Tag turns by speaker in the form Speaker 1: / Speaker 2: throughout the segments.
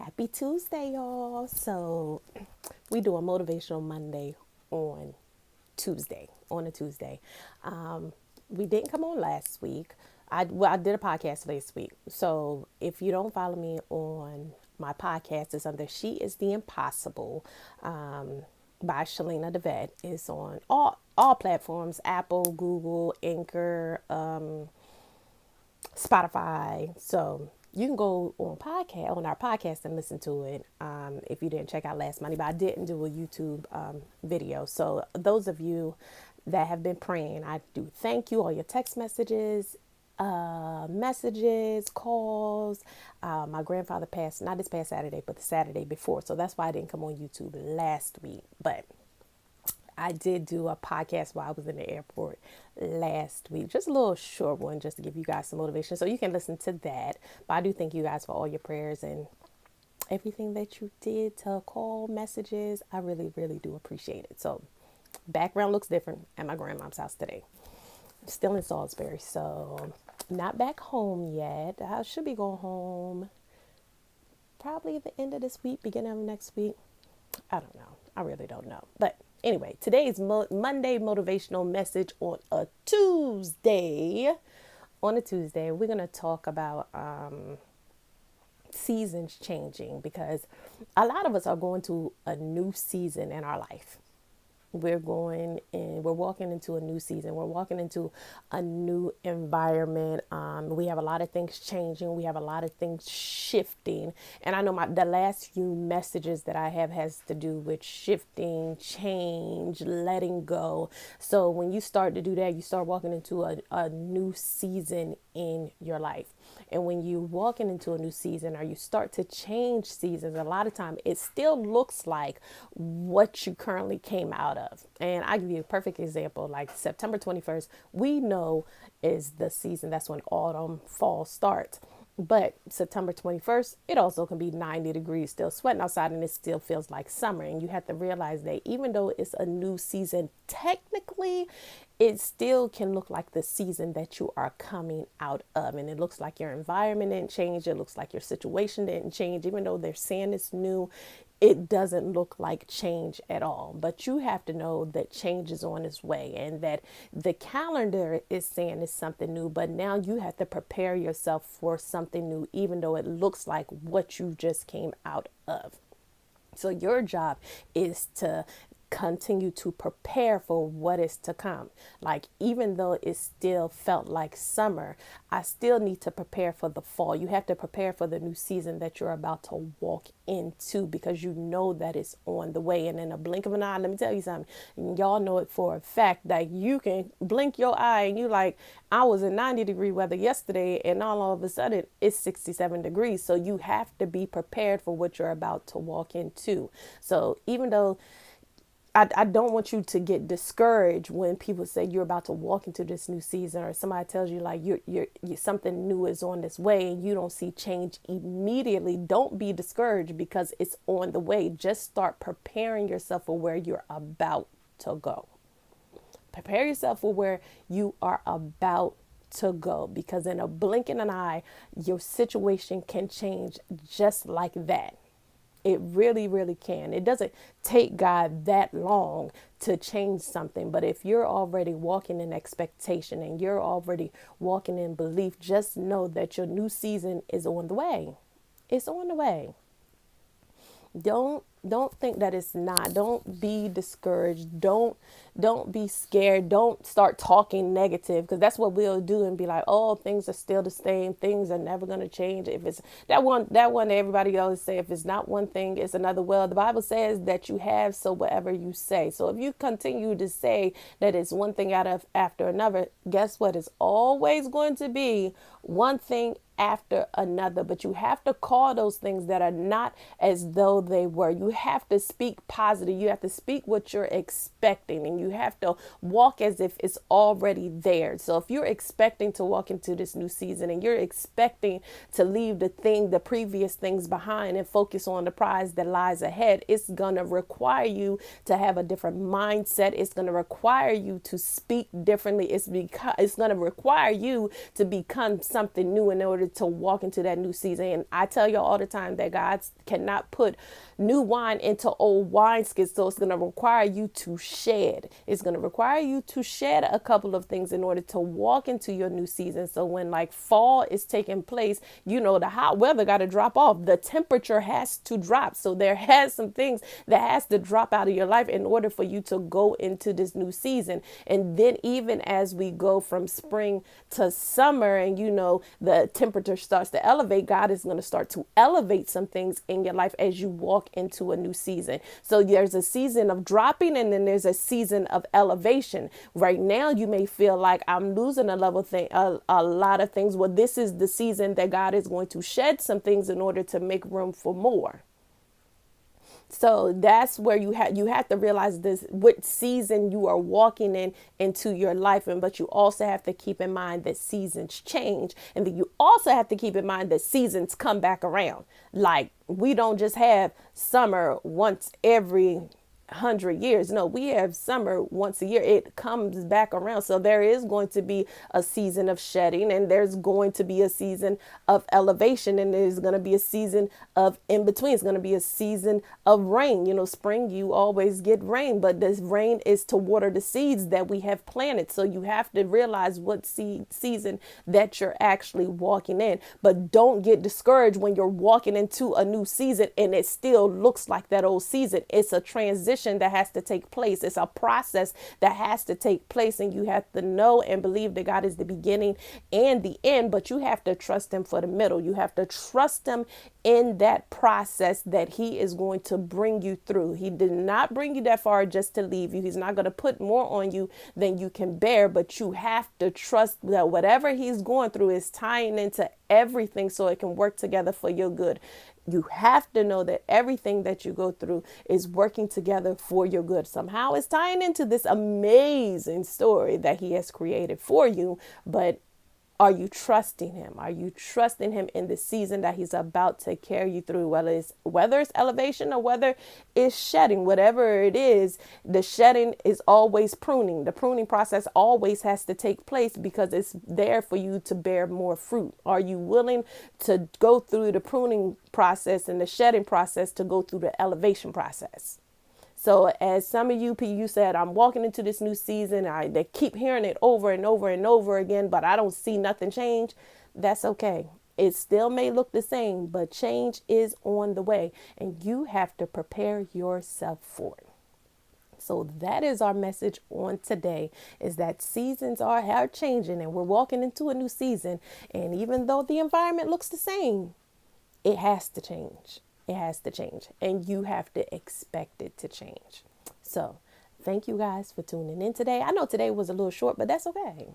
Speaker 1: Happy Tuesday, y'all. So, we do a motivational Monday on on a Tuesday. We didn't come on last week. I did a podcast last week. So, if you don't follow me on my podcast, it's under She is the Impossible by ShelenaDevette. It's on all platforms: Apple, Google, Anchor, Spotify. So you can go on our podcast and listen to it. If you didn't check out last Monday, but I didn't do a YouTube video. So those of you that have been praying, I do thank you. All your text messages, calls. My grandfather passed not this past Saturday, but the Saturday before. So that's why I didn't come on YouTube last week. But I did do a podcast while I was in the airport last week. Just a little short one just to give you guys some motivation. So you can listen to that. But I do thank you guys for all your prayers and everything that you did to call messages. I really, really do appreciate it. So background looks different at my grandma's house today. I'm still in Salisbury. So not back home yet. I should be going home probably at the end of this week, beginning of next week. I don't know. I really don't know. But anyway, today's Monday motivational message on a Tuesday. On a Tuesday, we're going to talk about seasons changing, because a lot of us are going to a new season in our life. We're walking into a new season. We're walking into a new environment. We have a lot of things changing. We have a lot of things shifting. And I know the last few messages that I have has to do with shifting, change, letting go. So when you start to do that, you start walking into a new season in your life. And when you walking into a new season, or you start to change seasons, a lot of time it still looks like what you currently came out of. And I give you a perfect example, like September 21st, we know is the season. That's when autumn, fall starts. But September 21st, it also can be 90 degrees, still sweating outside, and it still feels like summer. And you have to realize that even though it's a new season, technically, it still can look like the season that you are coming out of. And it looks like your environment didn't change. It looks like your situation didn't change. Even though they're saying it's new, it doesn't look like change at all. But you have to know that change is on its way, and that the calendar is saying it's something new, but now you have to prepare yourself for something new, even though it looks like what you just came out of. So your job is to continue to prepare for what is to come. Like, even though it still felt like summer, I still need to prepare for the fall. You have to prepare for the new season that you're about to walk into, because you know that it's on the way. And in a blink of an eye, let me tell you something, y'all know it for a fact that you can blink your eye and you like, I was in 90-degree weather yesterday, and all of a sudden it's 67 degrees. So you have to be prepared for what you're about to walk into. So even though I don't want you to get discouraged when people say you're about to walk into this new season, or somebody tells you like you're something new is on this way and you don't see change immediately. Don't be discouraged, because it's on the way. Just start preparing yourself for where you're about to go. Prepare yourself for where you are about to go, because in a blink of an eye, your situation can change just like that. It really, really can. It doesn't take God that long to change something. But if you're already walking in expectation and you're already walking in belief, just know that your new season is on the way. It's on the way. Don't think that it's not. Don't be discouraged. Don't be scared. Don't start talking negative, because that's what we'll do, and be like, oh, things are still the same. Things are never going to change. If it's that one that everybody always say, if it's not one thing, it's another. Well, the Bible says that you have so whatever you say. So if you continue to say that it's one thing out of after another, guess what? It's always going to be one thing after another. But you have to call those things that are not as though they were. You have to speak positive. You have to speak what you're expecting, and you have to walk as if it's already there. So if you're expecting to walk into this new season, and you're expecting to leave the previous things behind and focus on the prize that lies ahead, it's going to require you to have a different mindset. It's going to require you to speak differently. It's going to require you to become something new in order order to walk into that new season. And I tell y'all all the time that God cannot put new wine into old wineskins. So it's going to require you to shed. It's going to require you to shed a couple of things in order to walk into your new season. So when like fall is taking place, you know, the hot weather got to drop off. The temperature has to drop. So there has some things that has to drop out of your life in order for you to go into this new season. And then even as we go from spring to summer and, you know, the temperature starts to elevate, God is going to start to elevate some things in your life as you walk into a new season. So there's a season of dropping and then there's a season of elevation. Right now, you may feel like I'm losing a lot of things. Well, this is the season that God is going to shed some things in order to make room for more. So that's where you have to realize this, what season you are walking into your life. But you also have to keep in mind that seasons change. And then you also have to keep in mind that seasons come back around. Like we don't just have summer once every 100 years. No, we have summer once a year. It comes back around. So there is going to be a season of shedding and there's going to be a season of elevation and there's going to be a season of in between. It's going to be a season of rain. You know, spring, you always get rain, but this rain is to water the seeds that we have planted. So you have to realize what season that you're actually walking in, but don't get discouraged when you're walking into a new season and it still looks like that old season. It's a transition that has to take place. It's a process that has to take place. And you have to know and believe that God is the beginning and the end, but you have to trust him for the middle. You have to trust him in that process that he is going to bring you through. He did not bring you that far just to leave you. He's not going to put more on you than you can bear, but you have to trust that whatever he's going through is tying into everything so it can work together for your good. You have to know that everything that you go through is working together for your good. Somehow it's tying into this amazing story that he has created for you. But are you trusting him? Are you trusting him in the season that he's about to carry you through? Whether it's elevation or whether it's shedding, whatever it is, the shedding is always pruning. The pruning process always has to take place because it's there for you to bear more fruit. Are you willing to go through the pruning process and the shedding process to go through the elevation process? So as some of you said, I'm walking into this new season. They keep hearing it over and over and over again, but I don't see nothing change. That's okay. It still may look the same, but change is on the way and you have to prepare yourself for it. So that is our message on today, is that seasons are changing and we're walking into a new season. And even though the environment looks the same, it has to change. It has to change and you have to expect it to change. So thank you guys for tuning in today. I know today was a little short, but that's okay.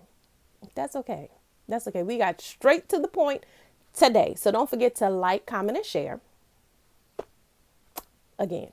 Speaker 1: That's okay. That's okay. We got straight to the point today. So don't forget to like, comment, and share. Again,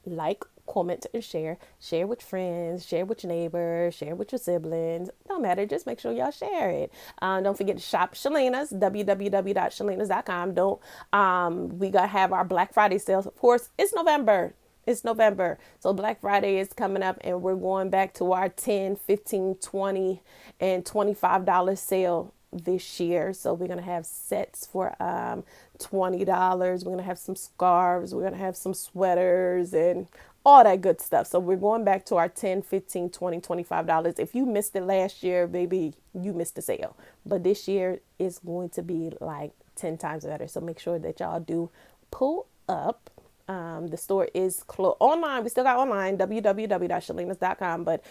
Speaker 1: like, comment, and share. Share with friends, share with your neighbors, share with your siblings. Don't matter. Just make sure y'all share it. Don't forget to shop Shelena's, www.shelenas.com. We gotta have our Black Friday sales. Of course, it's November. It's November. So Black Friday is coming up and we're going back to our 10, 15, 20, and $25 sale this year. So we're going to have sets for $20. We're going to have some scarves. We're going to have some sweaters and all that good stuff. So we're going back to our 10, 15, 20, $25. If you missed it last year, baby, you missed the sale. But this year is going to be like 10 times better. So make sure that y'all do pull up. The store is closed online. We still got online, www.shelenas.com, but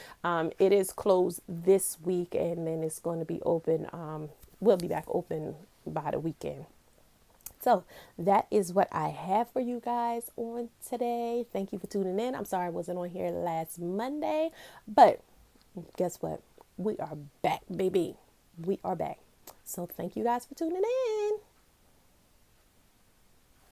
Speaker 1: it is closed this week and then it's going to be open. We'll be back open by the weekend. So that is what I have for you guys on today. Thank you for tuning in. I'm sorry I wasn't on here last Monday, but guess what? We are back, baby. We are back. So thank you guys for tuning in.